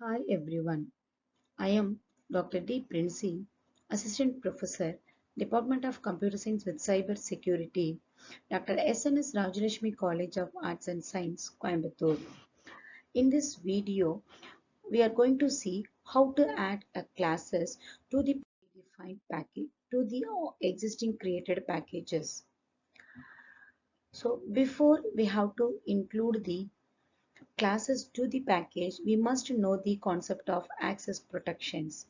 Hi everyone, I am Dr.D.Princy, Assistant Professor, Department of Computer Science with Cyber Security, Dr. SNS Rajalakshmi College of Arts and Science, Coimbatore. In this video, we are going to see how to add a classes to the defined package to the existing created packages. So before we have to include the classes to the package, we must know the concept of access protections.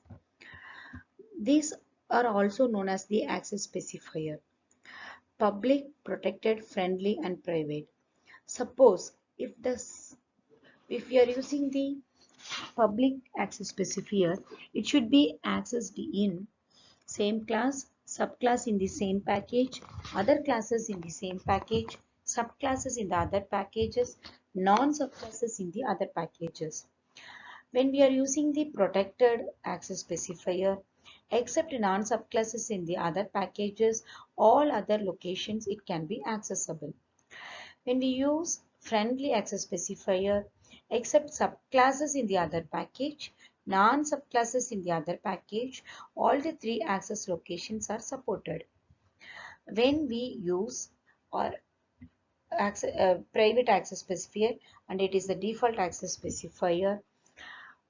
These are also known as the access specifier: public, protected, friendly, and private. Suppose if we are using the public access specifier, it should be accessed in same class, subclass in the same package, other classes in the same package, subclasses in the other packages, non-subclasses in the other packages. When we are using the protected access specifier, except non-subclasses in the other packages, all other locations it can be accessible. When we use friendly access specifier, except subclasses in the other package, non-subclasses in the other package, all the three access locations are supported. When we use or private access specifier, and it is the default access specifier,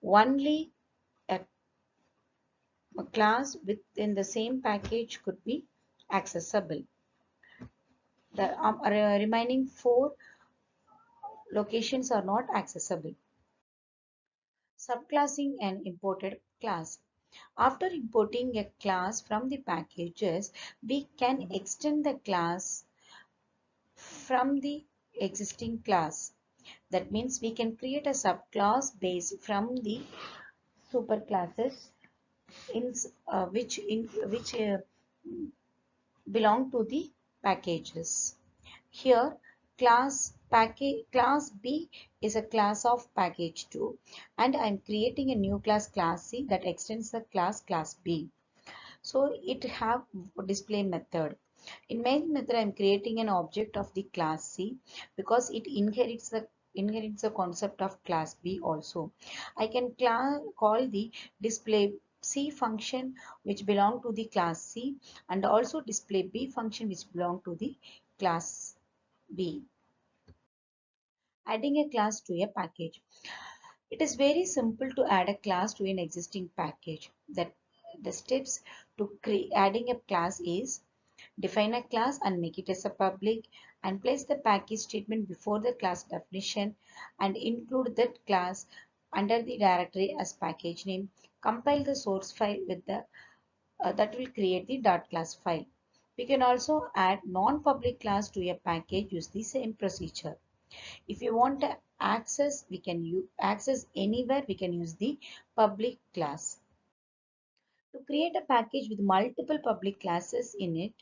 only a class within the same package could be accessible. The remaining four locations are not accessible. Subclassing an imported class. After importing a class from the packages, we can extend the class from the existing class. That means we can create a subclass based from the superclasses in which belong to the packages. Here class B is a class of package 2, and I am creating a new class C that extends the class B. So it have display method. In main method I am creating an object of the class C because it inherits the concept of class B also. I can call the display C function which belong to the class C, and also display B function which belong to the class B. Adding a class to a package. It is very simple to add a class to an existing package. The steps to adding a class is: define a class and make it as a public, and place the package statement before the class definition, and include that class under the directory as package name. Compile the source file with the that will create the .class file. We can also add non-public class to a package. Use the same procedure. If you want to access, we can use access anywhere. We can use the public class. To create a package with multiple public classes in it,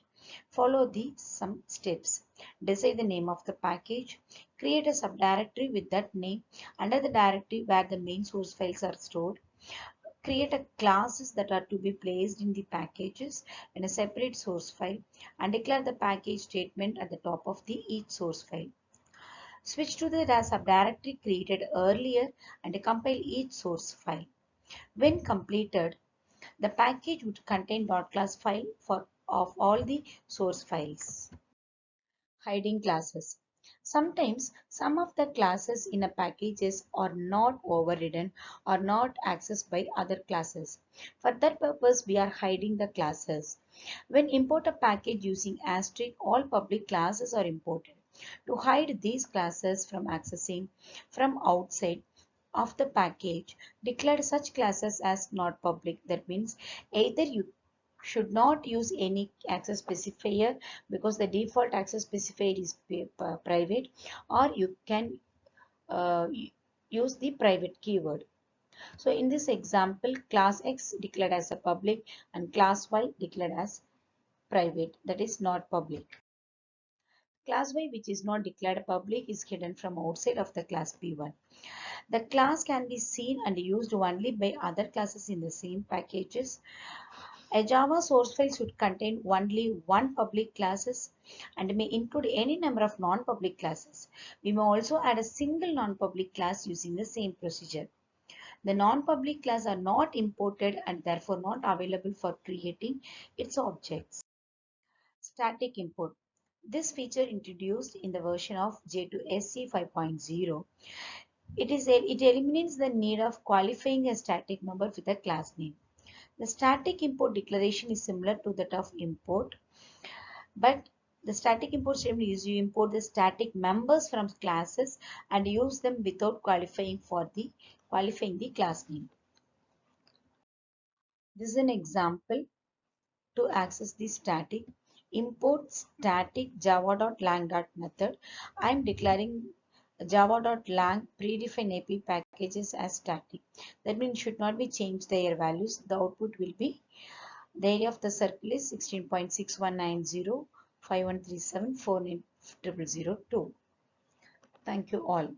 follow the some steps. Decide the name of the package. Create a subdirectory with that name under the directory where the main source files are stored. Create a classes that are to be placed in the packages in a separate source file, and declare the package statement at the top of the each source file. Switch to the subdirectory created earlier and compile each source file. When completed, the package would contain .class file of all the source files. Hiding classes. Sometimes some of the classes in a packages are not overridden or not accessed by other classes. For that purpose, we are hiding the classes. When import a package using asterisk, all public classes are imported. To hide these classes from accessing from outside of the package, declare such classes as not public. That means either you should not use any access specifier because the default access specifier is private, or you can use the private keyword. So in this example, class X declared as a public and class Y declared as private, that is not public. Class Y, which is not declared public, is hidden from outside of the class P1. The class can be seen and used only by other classes in the same packages. A Java source file should contain only one public classes and may include any number of non-public classes. We may also add a single non-public class using the same procedure. The non-public class are not imported and therefore not available for creating its objects. Static import. This feature introduced in the version of J2SE 5.0. It eliminates the need of qualifying a static member with a class name. The static import declaration is similar to that of import, but the static import statement is you import the static members from classes and use them without qualifying the class name. This is an example to access the static. Import static java.lang method. I am declaring java.lang predefined AP packages as static. That means should not be changed their values. The output will be the area of the circle is 16.6190 5137 49002. Thank you all.